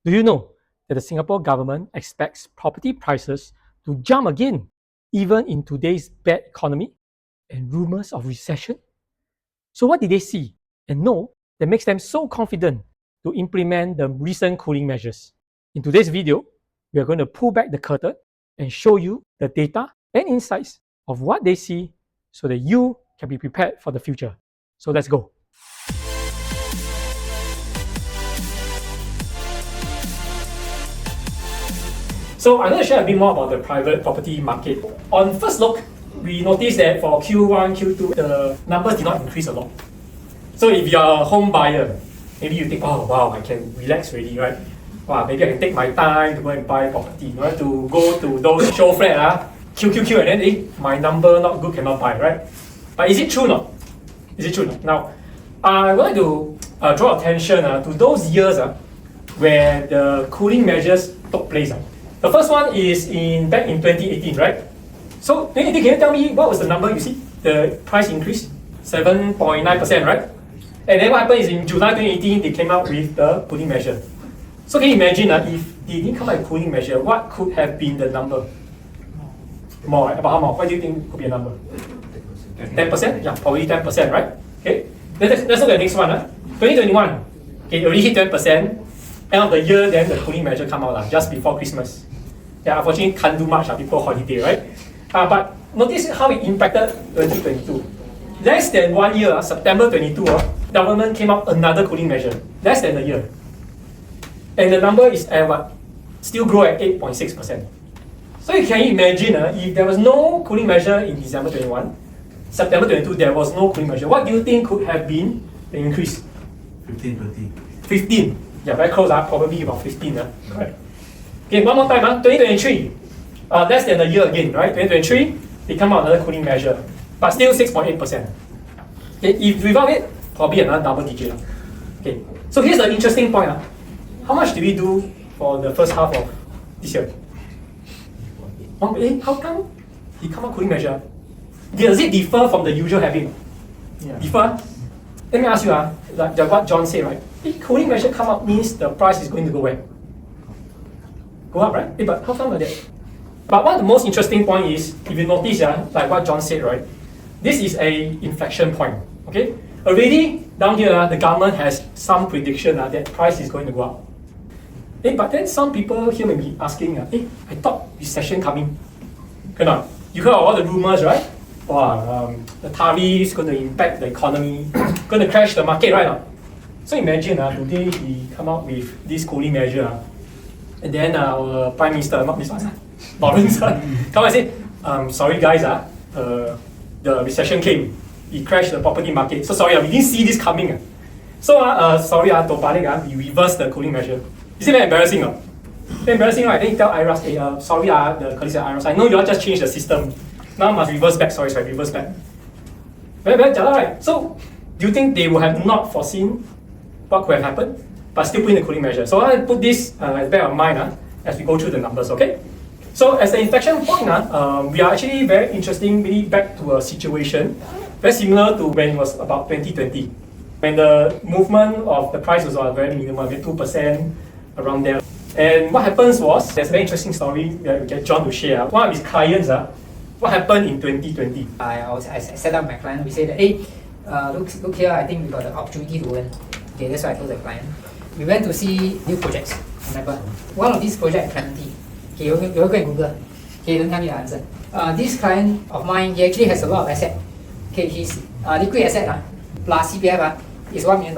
Do you know that the Singapore government expects property prices to jump again, even in today's bad economy and rumors of recession? So what did they see and know that makes them so confident to implement the recent cooling measures? In today's video, we are going to pull back the curtain and show you the data and insights of what they see so that you can be prepared for the future. So let's go. So I'm going to share a bit more about the private property market. On first look, we noticed that for Q1, Q2, the numbers did not increase a lot. So if you're a home buyer, maybe you think, oh wow, I can relax already, right? Wow, maybe I can take my time to go and buy property. You have to go to those show flat, QQQ, and then my number not good, cannot buy, right? But is it true or not? Is it true or not? Now, I would like to draw attention to those years where the cooling measures took place. The first one is back in 2018, right? So 2018, can you tell me what was the number you see? The price increase? 7.9%, right? And then what happened is in July 2018, they came out with the cooling measure. So can you imagine if they didn't come out with cooling measure, what could have been the number? More, right? About how much? What do you think could be a number? 10%? Yeah, probably 10%, right? Okay. Let's look at the next one. 2021, okay, already hit 10%. End of the year, then the cooling measure come out just before Christmas. Yeah, unfortunately can't do much before holiday, right? But notice how it impacted 2022. Less than 1 year, September 22, government came out another cooling measure. Less than a year. And the number is at what? Still grow at 8.6%. So you can imagine if there was no cooling measure in December 21, September 22, there was no cooling measure. What do you think could have been the increase? 15. Yeah, very close, probably about 15. Right. Okay, one more time, 2023, less than a year again, right? 2023, they come out another cooling measure, but still 6.8%. Okay, if without it, probably another double digit. Okay, so here's the interesting point. How much did we do for the first half of this year? How come he come out cooling measure? Does it differ from the usual having? Yeah. Differ? Let me ask you, like what John said, right? If cooling measure come up means the price is going to go where? Go up, right? But how come like that? But one of the most interesting point is, if you notice, like what John said, right? This is a inflection point, okay? Already down here, the government has some prediction that price is going to go up. But then some people here may be asking, I thought recession coming. Cannot. You heard all the rumors, right? Wow, the tariffs going to impact the economy, going to crash the market, right now. So imagine today he come out with this cooling measure, and then our Prime Minister, not this one, Lawrence, come and say, sorry guys, the recession came, it crashed the property market. So sorry, we didn't see this coming. So sorry, to balik, we reversed the cooling measure. Is it very embarrassing? Very embarrassing, right? Then you tell IRAS, hey, sorry, the colleagues at IRAS, I know you all just changed the system. Now must reverse back, sorry, reverse back. Very, very jala, right? So, do you think they would have not foreseen what could have happened, but still put in the cooling measure? So I'll put this at the back of mind as we go through the numbers, okay? So as the inflection point, we are actually very interesting, really back to a situation very similar to when it was about 2020. When the movement of the price was very minimal, maybe 2% around there. And what happens was, there's a very interesting story that we get John to share. One of his clients, what happened in 2020? I set up my client. We say that, hey, look here, I think we got the opportunity to win. Okay, that's why I told the client. We went to see new projects. Remember, one of these projects, Clementi. Okay, you go and Google. Okay, don't tell me the answer. This client of mine, he actually has a lot of asset. Okay, his liquid asset plus CPF is $1 million.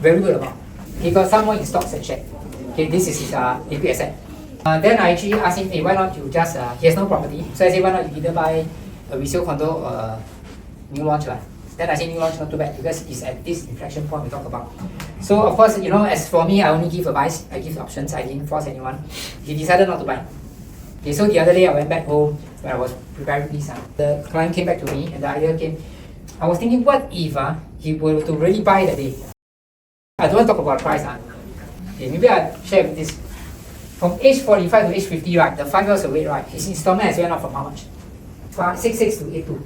Very good amount. He got some more in stocks and shares. Okay, this is his liquid asset. Then I actually asked him, hey, why not you just, he has no property. So I said, why not you either buy a resale condo or a new launch. Then I say new launch not too bad because it's at this inflection point we talk about. So of course, as for me, I only give advice, I give options, I didn't force anyone. He decided not to buy. Okay, so the other day I went back home when I was preparing this. The client came back to me and the idea came. I was thinking, what if he were to really buy that day? I don't want to talk about price. Okay, maybe I'll share with this. From age 45 to age 50, right, the 5 years away, right, his installment has went up from how much? 6.6 to 8.2.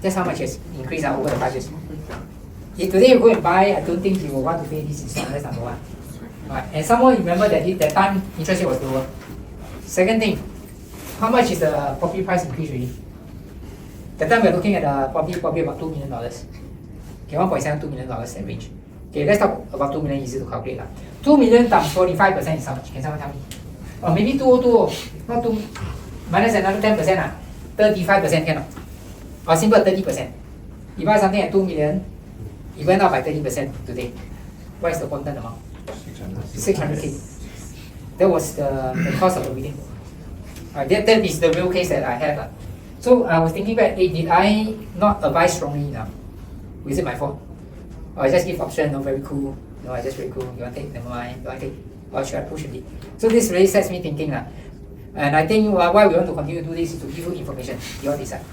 That's how much has increased over the 5 years. If today you go and buy, I don't think you will want to pay this installment. That's number one. Right. And someone remember that that time interest rate was lower. Second thing, how much is the property price increase already? That time we are looking at probably about $2 million. Okay, $1.72 million that range. Okay, let's talk about 2 million, easy to calculate. 2 million times 45% is how much? Can someone tell me? Or maybe 2020, not 2, minus another 10%, 35% cannot. Or simple 30%. You buy something at 2 million, it went up by 30% today. What is the quantum amount? 600K. That was the cost of the bidding. That is the real case that I have. So I was thinking back, did I not advise strongly enough? Was it my fault? Or I just give option, very cool. No, I just very cool. You want to take? Never mind. Don't take? Or should I push a bit? So this really sets me thinking. And I think why we want to continue to do this is to give you information. You all decide.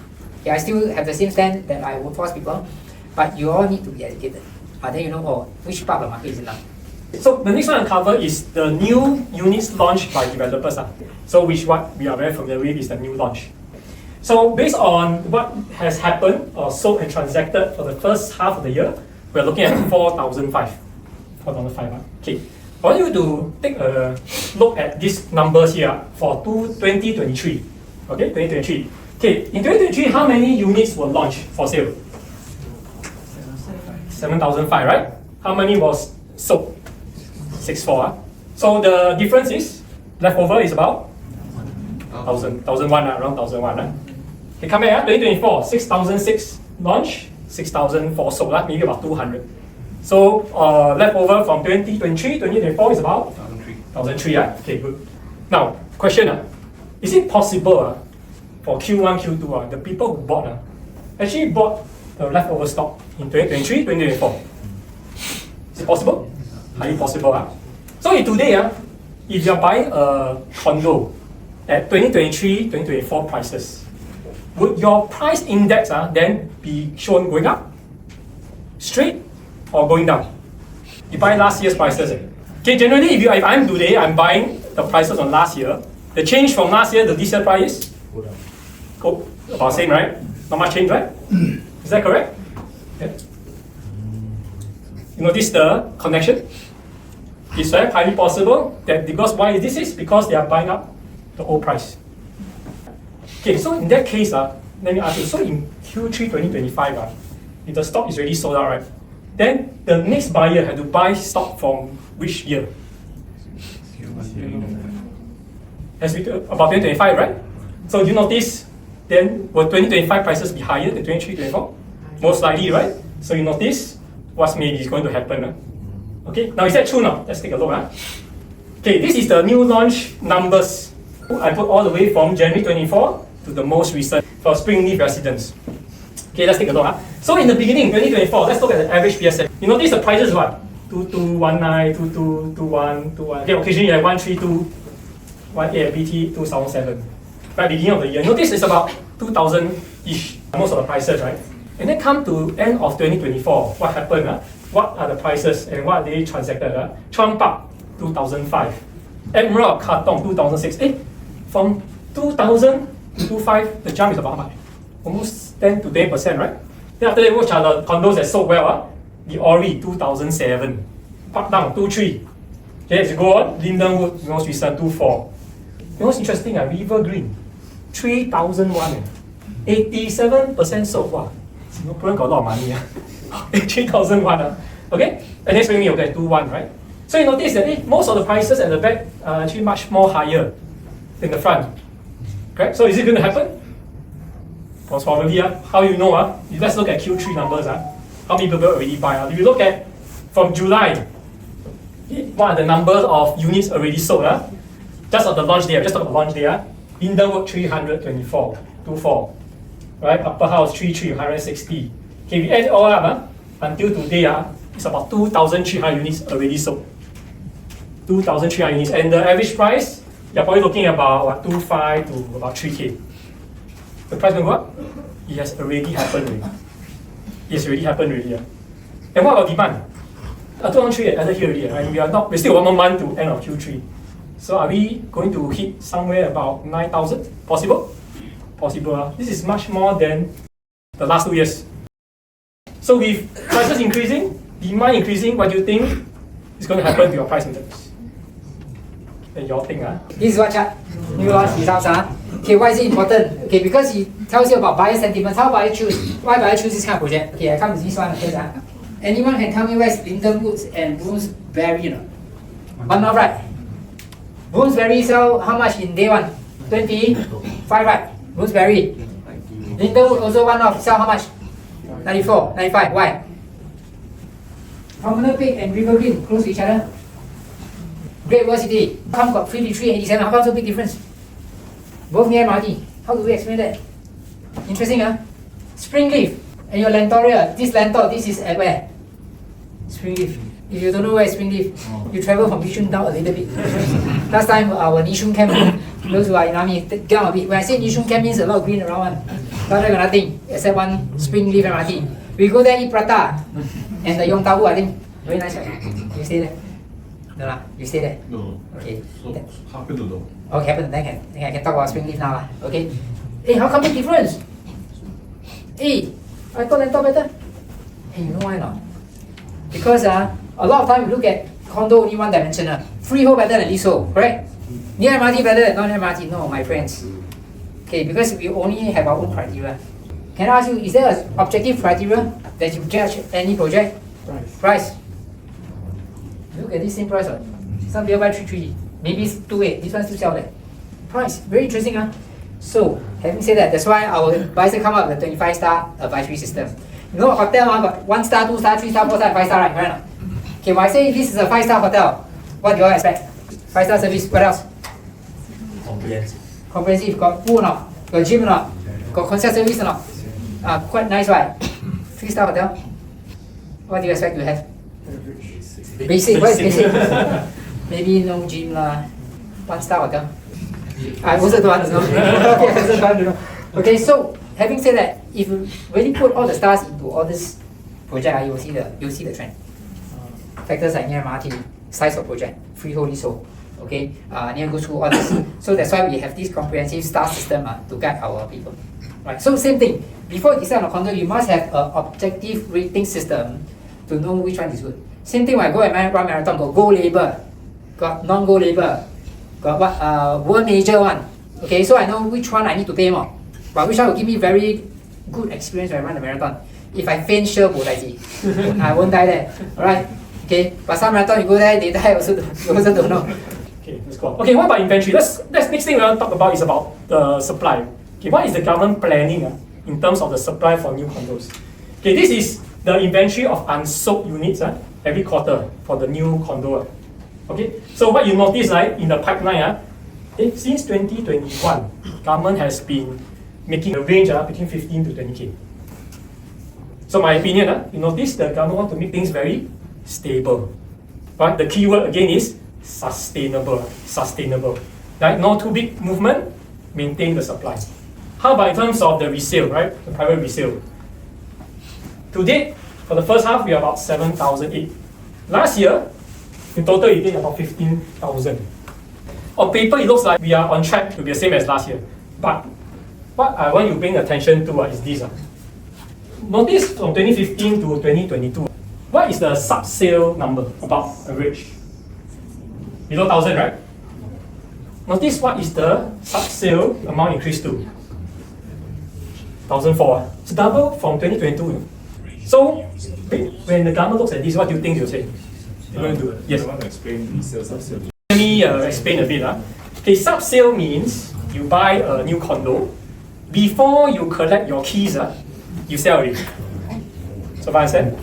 Okay, I still have the same stand that I would force people, but you all need to be educated. Then you know which part of the market is it now. So the next one I'll cover is the new units launched by developers. So what we are very familiar with is the new launch. So based on what has happened or sold and transacted for the first half of the year, we're looking at 4,005. Okay. I want you to take a look at these numbers here for 2023. Okay, 2023. Okay, in 2023, how many units were launched for sale? 7,005, right? How many was sold? 64. So the difference is leftover is about 1,001, around 1,001. Okay, come here, 2024, 6,006 launched, 6,004 sold, maybe about 200. So leftover from 2023, 2024 is about 1,003. Okay, good. Now, question, is it possible for Q1, Q2, the people who bought actually bought the leftover stock in 2023, 2024? Is it possible? Highly possible. So today, if you're buying a condo at 2023, 2024 prices, would your price index then be shown going up, straight, or going down? You buy last year's prices. Okay, generally, if I'm today, I'm buying the prices on last year. The change from last year to this year price go about same, right? Not much change, right? Is that correct? Yeah. You notice the connection? It's very highly possible that because because they are buying up the old price. Okay, so in that case, let me ask you, so in Q3 2025, if the stock is already sold out, right? Then the next buyer had to buy stock from which year? As we about 2025, right? So you notice, then will 2025 prices be higher than 23, 24? Most likely, right? So you notice what's maybe is going to happen. Okay, now is that true now? Let's take a look. Okay, this is the new launch numbers. I put all the way from January 24 to the most recent for Springleaf residents. Okay, let's take a look. So in the beginning, 2024, let's look at the average PSF. You notice the prices what? 2219, 2221. Okay, occasionally you have 132, 18 BT, 2007. Right, beginning of the year. Notice it's about 2,000-ish, most of the prices, right? And then come to end of 2024, what happened? What are the prices and what they transacted? Chuang Park, 2005. Emerald Katong, 2006. From 2000 to 2005, the jump is about how much? Almost 10 to 20%, right? Then after that, which are the condos that sold well? The Ori, 2007. Park Down, 23. Okay, as you go on, Lindenwood, most recent, 24. The most interesting, River Green, 3,001. 87% sold. Wow, Singaporean got a lot of money. 3,001. Okay? And next week, okay, 2-1, right? So you notice that most of the prices at the back are actually much more higher than the front. Okay? So is it going to happen? Most probably. How you know? Let's look at Q3 numbers. How many people already buy? If you look at from July, what are the numbers of units already sold? Just on the launch day, just on the launch day. Lindenwood 324, 24. Right? Upper House 160. Okay, we add it all up until today, it's about 2,300 units already sold. 2,300 units. And the average price, you're probably looking at about 2.5 to about 3K. The price will go up? It has already happened already. It's already happened already. And what about demand? 213 added here already. Right? We're still 1 more month to end of Q3. So are we going to hit somewhere about 9,000? Possible? Possible. This is much more than the last 2 years. So with prices increasing, demand increasing, what do you think is going to happen to your price index? then your thing. This is what chart? New launch results. Okay, why is it important? Okay, because it tells you about buyer sentiments. How buyer choose? Why buyer choose this kind of project? Okay, I come to this one first. Anyone can tell me where's Linden Woods and Bloomsbury? You know? One not right. Bloomsbury sell how much in day one? 25, right? Bloomsbury. Linden Woods also one off. Sell how much? 94, 95. Why? Promenade Peak and River Green close to each other. Great World City. How come got 53 and 87? How come so big difference? Both near MRT. How do we explain that? Interesting, huh? Springleaf and your Lentoria. This Lentor, this is at where? Springleaf. If you don't know where is Springleaf, you travel from Yishun down a little bit. Last time our Yishun camp, those who are in army, down a bit. When I say Yishun camp means a lot of green around one. Down there got nothing except one Springleaf MRT. We go there eat prata and the Yong Tau, I think. Very nice, right? You stay there? No lah, you stay there? No. Okay. So, happen to know. Okay, happen then I can talk about Springleaf now lah. Okay. Hey, how come big difference? Hey, I thought Lentor better. Hey, you know why not? Because a lot of time we look at condo only one dimensional. Freehold better than leasehold, correct? Near MRT better than non-MRT. No, my friends. Okay, because we only have our own criteria. Can I ask you, is there an objective criteria that you judge any project? Price. Look at this same price. Some people buy 3.3, maybe 2.8. This one still sell there. Price, very interesting. So, having said that, that's why our advisor come up with a 25-star advisory system. You know, hotel got 1 star, 2 star, 3 star, 4 star, 5 star, right? Right? Okay, when I say this is a 5-star hotel, what do you all expect? 5-star service, what else? Comprehensive. Comprehensive, got pool or not? Got gym or not? Got concert service or not? Quite nice, right? 3-star hotel. What do you expect to have? Basic, what is basic? Maybe no gym lah. 1-star hotel. I also don't want to know. Okay, I also don't want to know. Okay, so having said that, if you really put all the stars into all this project, you'll see the trend. Factors like near MRT, size of project, freehold, leasehold, okay, near good school, all this. So that's why we have this comprehensive star system to guide our people. Right. So same thing. Before you decide on a condo, you must have an objective rating system to know which one is good. Same thing when I go and run marathon, got gold label, got non-gold label, got what world major one. Okay, so I know which one I need to pay more. But which one will give me very good experience when I run the marathon. If I faint, sure, I won't die there. Alright? Okay, but some marathon you go there, they die also, you also don't know. Okay, let's go. Okay, what about inventory? That's next thing we want to talk about is about the supply. Okay, what is the government planning in terms of the supply for new condos? Okay, this is the inventory of unsold units every quarter for the new condo. Okay, so what you notice in the pipeline, since 2021, government has been making a range between 15 to 20K. So my opinion, you notice the government want to make things very stable. But the key word again is sustainable. Sustainable. Right? No too big movement, maintain the supply. How about in terms of the resale, right? The private resale. To date, for the first half, we are about 7,008. Last year, in total, it did about 15,000. On paper, it looks like we are on track to be the same as last year. But what I want you to bring attention to is this. Notice from 2015 to 2022, what is the sub-sale number about average? Below 1,000, right? Notice what is the sub-sale amount increased to? 1,004. It's double from 2022. So, when the government looks at this, what do you think they'll say? They're going to do? Yes. I want to explain resale, sub-sale. Let me explain a bit. Okay, sub-sale means you buy a new condo. Before you collect your keys, you sell it. So, I understand?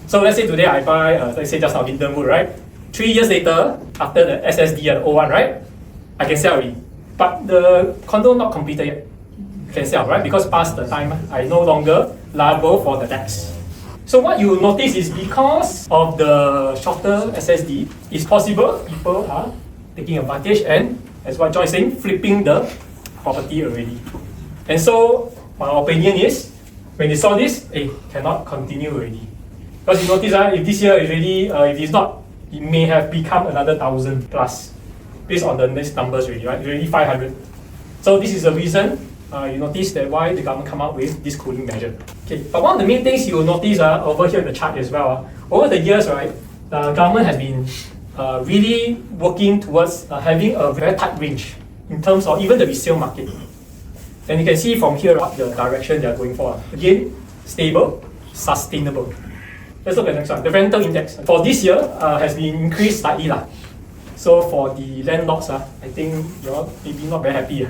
So, let's say today I buy, let's say just now, Linden Wood, right? 3 years later, after the SSD and O1, right? I can sell it. But the condo not completed yet. Can sell, right? Because past the time, I no longer liable for the tax. So what you notice is because of the shorter SSD, it's possible people are taking advantage and, as what John is saying, flipping the property already. And so my opinion is, when they saw this, cannot continue already. Because you notice if this year is really, if it's not, it may have become another 1,000 plus, based on the next numbers already, right? It's already 500. So this is the reason you notice that why the government come up with this cooling measure. Okay, but one of the main things you will notice over here in the chart as well, over the years, right, the government has been really working towards having a very tight range in terms of even the resale market. And you can see from here what the direction they are going for. Again, stable, sustainable. Let's look at the next one. The rental index for this year has been increased slightly. So for the landlords, I think you're maybe not very happy.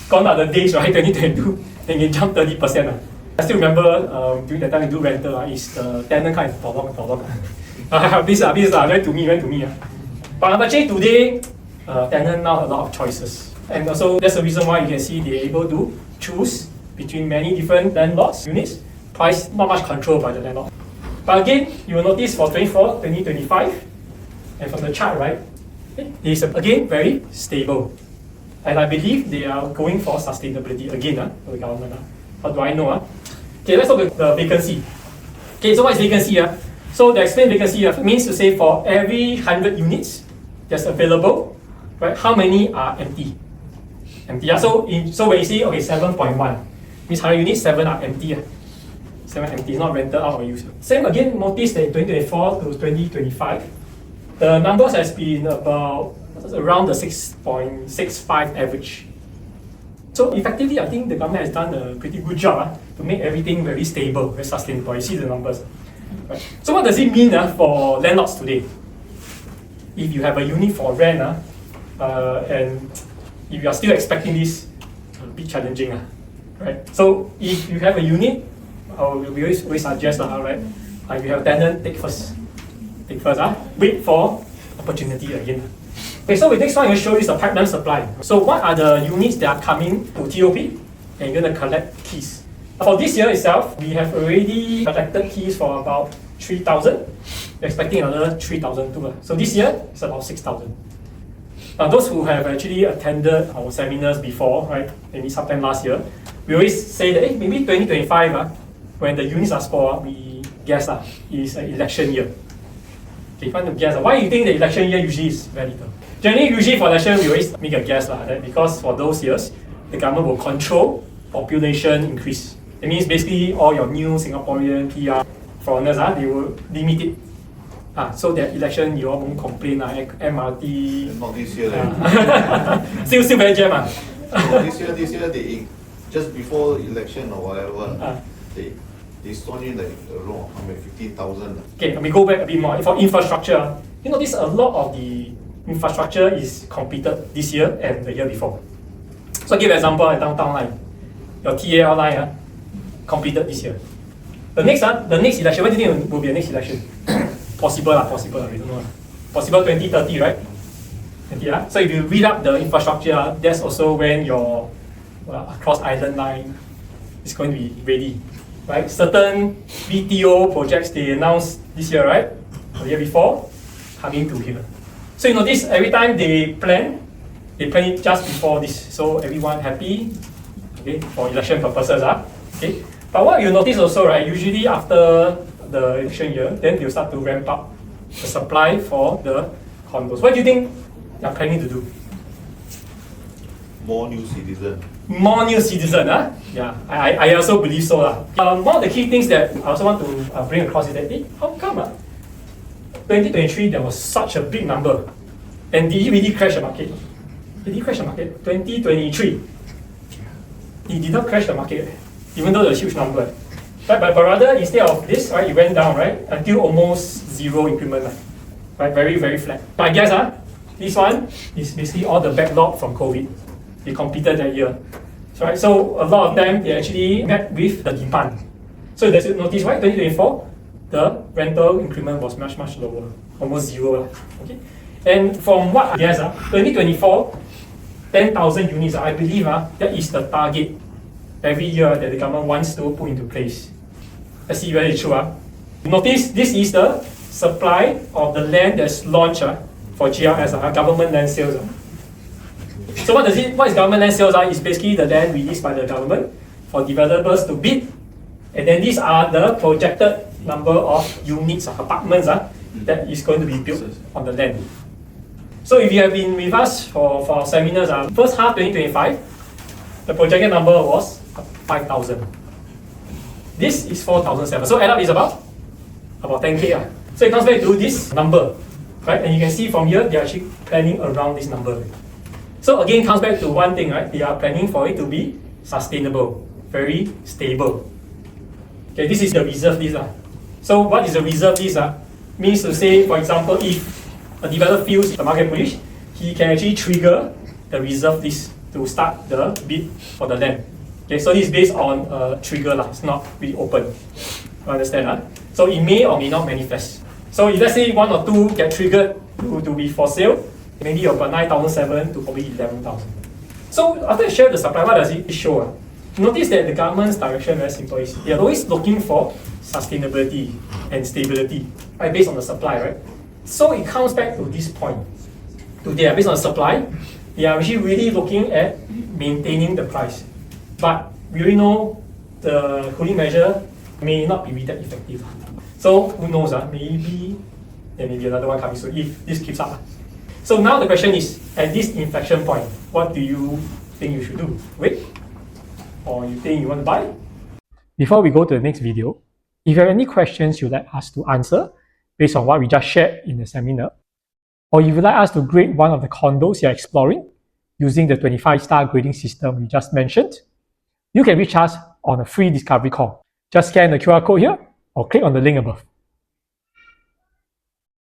Gone are the days, right, 2022, and it jumped 30%. I still remember during that time we do rental, is the tenant kind of tolong. This went to me. But actually today, tenant now have a lot of choices. And also that's the reason why you can see they're able to choose between many different landlords, units, price not much control by the landlord. But again, you will notice for 2025, and from the chart, right, it is again very stable. And I believe they are going for sustainability again, for the government. How do I know? Okay, let's look at the vacancy. Okay, so what is vacancy? So the explained vacancy means to say for every 100 units that's available, right, how many are empty? So when you see, okay, 7.1, means 100 units, 7 are empty. 7 empty, not rented out or used. Same again, notice that 2024 to 2025, the numbers has been about around the 6.65 average. So effectively, I think the government has done a pretty good job to make everything very stable, very sustainable. You see the numbers. Right. So what does it mean for landlords today? If you have a unit for rent, and if you are still expecting this, a bit challenging. Right? So if you have a unit, we always suggest, right? If you have a tenant, take first. Wait for opportunity again. Okay, so the next one I'm going to show you is the pipeline supply. So what are the units that are coming to TOP and you're going to collect keys? For this year itself, we have already collected keys for about 3,000. We're expecting another 3,000 too. So this year, it's about 6,000. Now those who have actually attended our seminars before, right, maybe sometime last year, we always say that maybe 2025, when the units are small, we guess is an election year. Okay, if you want to guess, why do you think the election year usually is very little? Generally, usually for election, we always make a guess that because for those years, the government will control population increase. It means basically all your new Singaporean PR foreigners, they will limit it. So that election, you all won't complain, MRT. Not this year. Still very jam. This year they just before election or whatever, they saw in like around 15,000. Okay, let me go back a bit more. For infrastructure, you notice a lot of the infrastructure is completed this year and the year before. So I'll give an example, downtown line. Your TAL line completed this year. The next election, what do you think will be the next election? Possible, we don't know. Possible 2030, right? So if you read up the infrastructure, that's also when your cross island line is going to be ready. Right? Certain BTO projects they announced this year, right? The year before, coming to here. So you notice every time they plan it just before this. So everyone happy, okay, for election purposes. Okay. But what you notice also, right, usually after the election year, then they'll start to ramp up the supply for the condos. What do you think they're planning to do? More new citizens. More new citizen, Yeah, I also believe so. One of the key things that I also want to bring across is that, how come 2023 there was such a big number, and did it really crash the market? Did it crash the market? 2023, it did not crash the market, even though there's a huge number. Right, but rather instead of this, right, it went down, right, until almost zero increment, right, very very flat. But I guess this one is basically all the backlog from COVID. They completed that year. So a lot of them, they actually met with the demand. So there's notice, right, 2024, the rental increment was much lower, almost zero. Okay? And from what I guess, 2024, 10,000 units, I believe that is the target every year that the government wants to put into place. Let's see whether it's true. Notice this is the supply of the land that's launched for GLS, government land sales. So what is government land sales? Is basically the land released by the government for developers to bid, and then these are the projected number of units, apartments that is going to be built on the land. So if you have been with us for our seminars, first half 2025, the projected number was 5,000. This is 4,700. So add up is about 10K. So it comes back to this number. right? And you can see from here, they're actually planning around this number. So again, comes back to one thing, right? They are planning for it to be sustainable, very stable. Okay, this is the reserve list. So what is the reserve list? Means to say, for example, if a developer feels the market bullish, he can actually trigger the reserve list to start the bid for the land. Okay, so this is based on a trigger, it's not really open. You understand? So it may or may not manifest. So if let's say 1 or 2 get triggered to be for sale, maybe about 9,700 to probably 11,000. So after I share the supply, what does it show? Notice that the government's direction very simple. They are always looking for sustainability and stability, right, based on the supply, right? So it comes back to this point. Today, based on the supply, they are actually really looking at maintaining the price. But we already know the cooling measure may not be that effective. So who knows? Maybe there may be another one coming soon if this keeps up. So now the question is, at this inflection point, what do you think you should do? Wait? Or you think you want to buy? Before we go to the next video, if you have any questions you'd like us to answer based on what we just shared in the seminar, or if you'd like us to grade one of the condos you're exploring using the 25-star grading system we just mentioned, you can reach us on a free discovery call. Just scan the QR code here or click on the link above.